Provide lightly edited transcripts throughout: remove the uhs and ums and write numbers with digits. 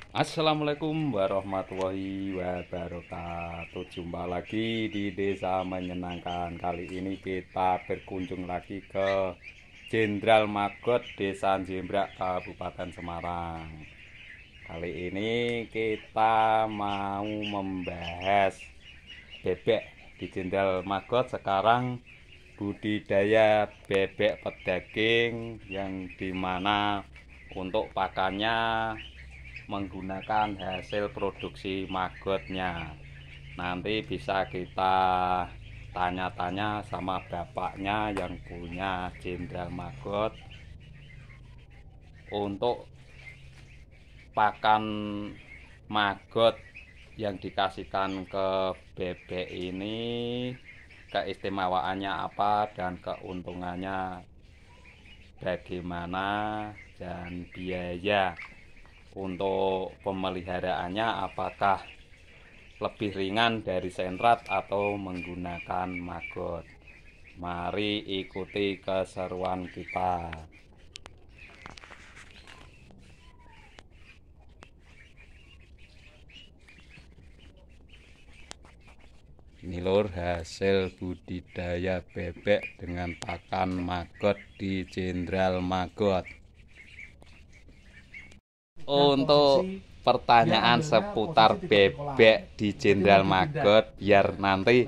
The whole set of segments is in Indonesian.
Assalamualaikum warahmatullahi wabarakatuh. Jumpa lagi di Desa Menyenangkan. Kali ini kita berkunjung lagi ke Jenderal Magot, Desa Jembrak, Kabupaten Semarang. Kali ini kita mau membahas bebek di Jenderal Magot. Sekarang budidaya bebek pedaging yang dimana untuk pakannya menggunakan hasil produksi magotnya. Nanti bisa kita tanya-tanya sama bapaknya yang punya Jenderal Magot untuk pakan magot yang dikasihkan ke bebek ini, keistimewaannya apa dan keuntungannya bagaimana, dan biaya untuk pemeliharaannya apakah lebih ringan dari sentrat atau menggunakan magot. Mari ikuti keseruan kita. Ini lur hasil budidaya bebek dengan pakan magot di Jenderal Magot. Untuk pertanyaan seputar bebek di Jenderal Magot biar nanti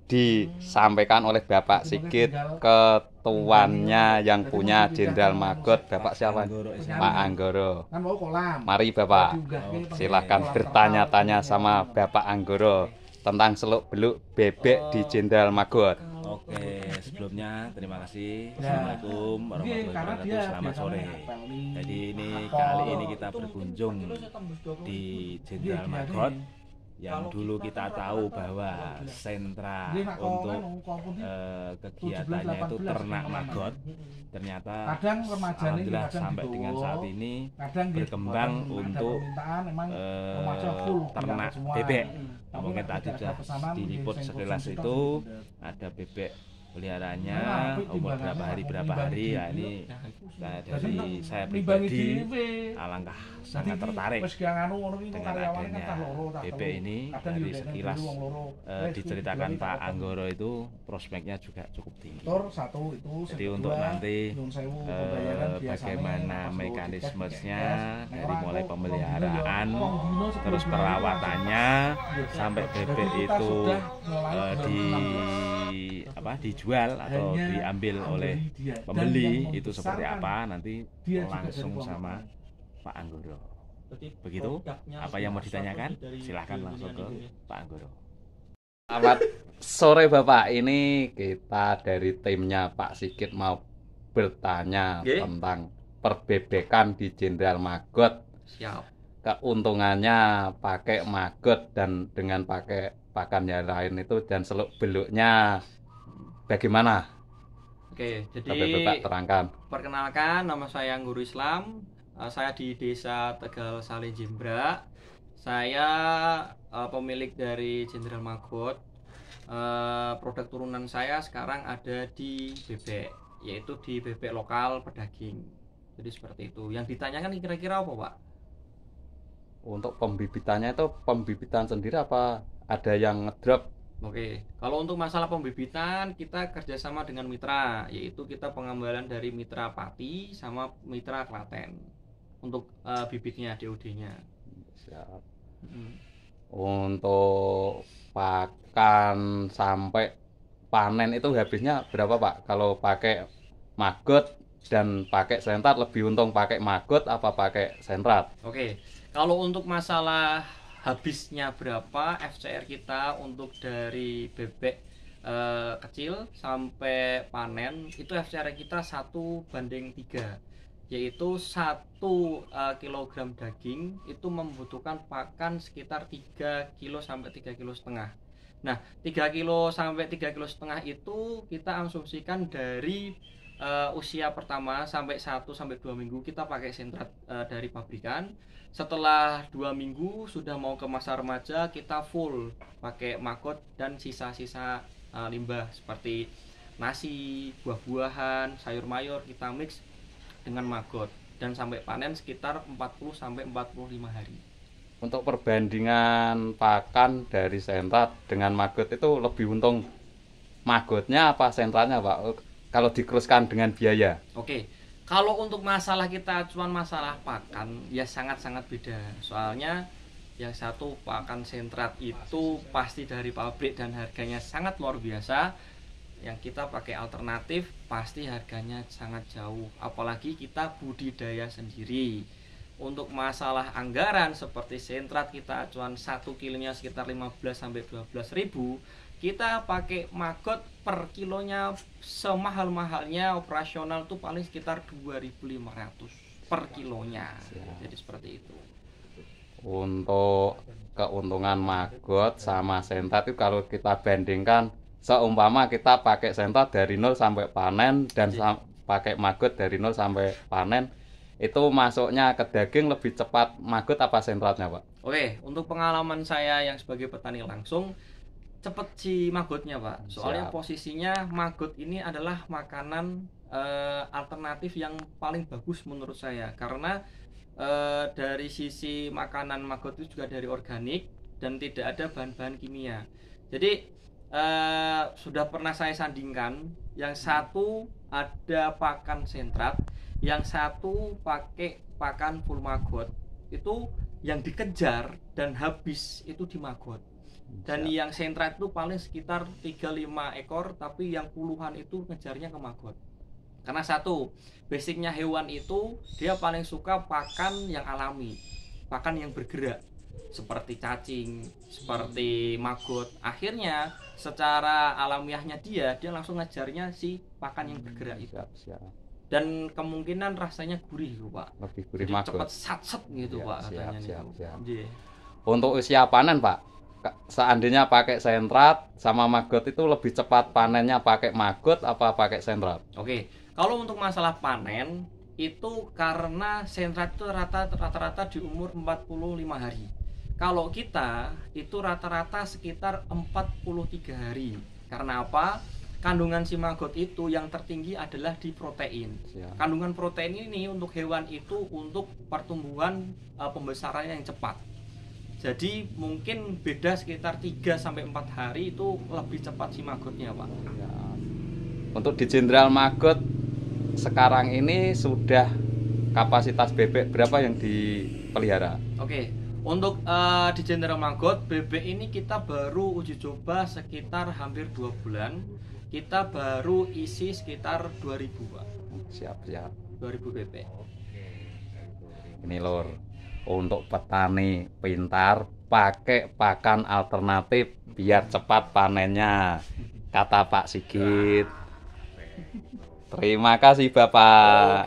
disampaikan oleh Bapak Sigit, ketuannya yang punya Jenderal Magot. Bapak siapa? Pak Anggoro. Mari Bapak, silahkan bertanya-tanya sama Bapak Anggoro tentang seluk-beluk bebek di Jenderal Magot. Oke, sebelumnya terima kasih. Assalamualaikum warahmatullahi wabarakatuh. Selamat sore. Jadi kali ini kita berkunjung di Jenderal Magot yang dulu kita tahu bahwa sentra untuk kegiatannya itu ternak magot. Ternyata alhamdulillah sampai dengan saat ini berkembang untuk ternak bebek. Mungkin tadi sudah diliput sekilas itu ada bebek peliharaannya umur berapa hari ya. Ini dari saya pribadi alangkah sangat tertarik dengan adanya bebek ini. Dari sekilas diceritakan Pak Anggoro itu prospeknya juga cukup tinggi. Jadi untuk nanti bagaimana mekanismenya dari mulai pemeliharaan terus perawatannya sampai bebek itu dijual atau diambil oleh pembeli itu seperti apa, nanti langsung sama Pak Anggoro. Begitu, apa yang mau ditanyakan silahkan langsung ke Pak Anggoro. Selamat sore Bapak, ini kita dari timnya Pak Sigit mau bertanya tentang perbebekan di Jenderal Magot. Siap. Keuntungannya pakai magot dan dengan pakai pakan yang lain itu, dan seluk beluknya bagaimana? Oke, jadi Bapak terangkan. perkenalkan, nama saya Guru Islam. Saya di Desa Tegal Sale Jembrak. Saya pemilik dari Jenderal Magot. Produk turunan saya sekarang ada di bebek, yaitu di bebek lokal pedaging. Jadi seperti itu. Yang ditanyakan kira-kira apa, Pak? Untuk pembibitannya itu pembibitan sendiri apa ada yang ngedrop? Oke, kalau untuk masalah pembibitan kita kerjasama dengan mitra, yaitu kita pengambilan dari mitra Pati sama mitra Klaten untuk bibitnya, DOD-nya. Siap. Untuk pakan sampai panen itu habisnya berapa Pak? Kalau pakai magot dan pakai sentrat, lebih untung pakai magot apa pakai sentrat? Oke, kalau untuk masalah habisnya berapa, FCR kita untuk dari bebek kecil sampai panen itu FCR kita 1:3, yaitu 1 kilogram daging itu membutuhkan pakan sekitar 3 kilo sampai 3,5 kilo. Nah, 3 kilo sampai 3,5 kilo itu kita asumsikan dari usia pertama sampai 1 sampai 2 minggu kita pakai sentrat dari pabrikan. Setelah 2 minggu sudah mau ke masa remaja, kita full pakai magot dan sisa-sisa limbah seperti nasi, buah-buahan, sayur mayur kita mix dengan magot, dan sampai panen sekitar 40 sampai 45 hari. untuk perbandingan pakan dari sentrat dengan maggot itu lebih untung maggotnya apa sentratnya Pak? Kalau dikeluskan dengan biaya. Oke, kalau untuk masalah kita cuman masalah pakan ya sangat-sangat beda. Soalnya yang satu pakan sentrat itu pasti dari pabrik dan harganya sangat luar biasa. Yang kita pakai alternatif pasti harganya sangat jauh, apalagi kita budidaya sendiri. Untuk masalah anggaran seperti sentrat kita cuman 1 kilonya sekitar 15-12 ribu, kita pakai maggot per kilonya semahal-mahalnya operasional tuh paling sekitar 2.500 per kilonya. Jadi seperti itu. Untuk keuntungan maggot sama sentrat itu kalau kita bandingkan, seumpama kita pakai sentrat dari 0 sampai panen dan pakai maggot dari 0 sampai panen, itu masuknya ke daging lebih cepat maggot apa sentratnya Pak? Oke, untuk pengalaman saya yang sebagai petani langsung, cepet si maggotnya Pak. Soalnya posisinya maggot ini adalah makanan alternatif yang paling bagus menurut saya, karena dari sisi makanan maggot itu juga dari organik dan tidak ada bahan-bahan kimia. Jadi sudah pernah saya sandingkan, yang satu ada pakan sentrat, yang satu pakai pakan full maggot. Itu yang dikejar dan habis itu di maggot. Dan yang sentrat itu paling sekitar 3-5 ekor, tapi yang puluhan itu ngejarnya ke maggot. Karena satu, basicnya hewan itu dia paling suka pakan yang alami, pakan yang bergerak, seperti cacing, seperti maggot. Akhirnya secara alamiahnya dia langsung ngejarnya si pakan yang bergerak itu. Dan kemungkinan rasanya gurih loh Pak. Lebih gurih jadi maggot. Cepat satset gitu Pak katanya. Untuk usia panen Pak, seandainya pakai sentrat sama maggot itu lebih cepat panennya pakai maggot apa pakai sentrat? Oke, kalau untuk masalah panen itu karena sentrat itu rata-rata di umur 45 hari. Kalau kita itu rata-rata sekitar 43 hari. Karena apa? Kandungan si maggot itu yang tertinggi adalah di protein. Kandungan protein ini untuk hewan itu untuk pertumbuhan pembesarannya yang cepat. Jadi mungkin beda sekitar 3-4 hari itu lebih cepat si maggotnya Pak. Untuk di Jenderal Maggot sekarang ini sudah kapasitas bebek berapa yang dipelihara? Oke, untuk di Jenderal Maggot bebek ini kita baru uji coba sekitar hampir 2 bulan. Kita baru isi sekitar 2.000 Pak. Siap 2.000 bebek. Ini lor, untuk petani pintar pakai pakan alternatif biar cepat panennya, kata Pak Sigit. Terima kasih Bapak.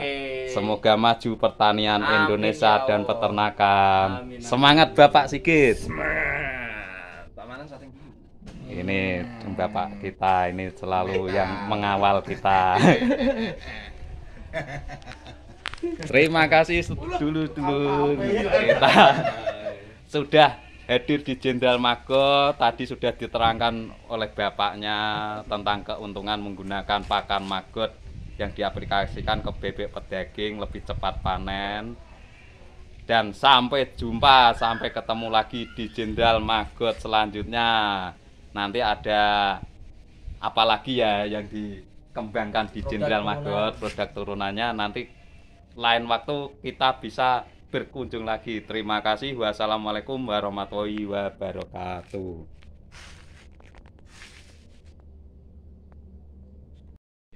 Semoga maju pertanian Indonesia dan peternakan. Semangat Bapak Sigit. Ini Bapak kita ini selalu yang mengawal kita. Terima kasih dulu kita sudah hadir di Jenderal Maggot. Tadi sudah diterangkan oleh bapaknya tentang keuntungan menggunakan pakan maggot yang diaplikasikan ke bebek pedaging lebih cepat panen. Dan sampai jumpa, sampai ketemu lagi di Jenderal Maggot selanjutnya. Nanti ada apa lagi ya yang dikembangkan di Jenderal Maggot, produk turunannya nanti lain waktu kita bisa berkunjung lagi. Terima kasih. Wassalamualaikum warahmatullahi wabarakatuh.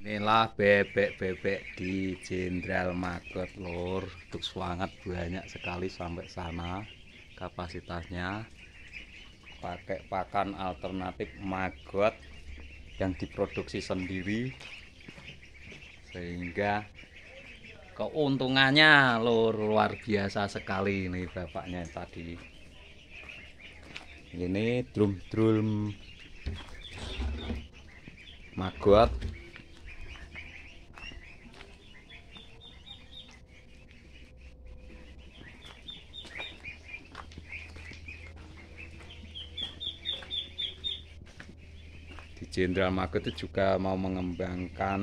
Inilah bebek-bebek di Jenderal Maggot lor. Untuk sangat banyak sekali sampai sana kapasitasnya. Pakai pakan alternatif maggot yang diproduksi sendiri, sehingga keuntungannya luar biasa sekali. Ini bapaknya tadi, ini drum maggot. Di Jenderal Maggot itu juga mau mengembangkan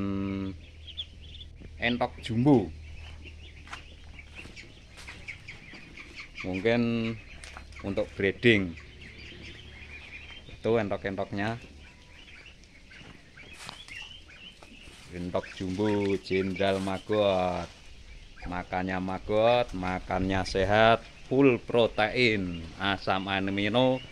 entok jumbo. Mungkin untuk breeding. Itu entok-entoknya. Entok jumbo Jenderal Maggot. Makannya sehat, full protein, asam amino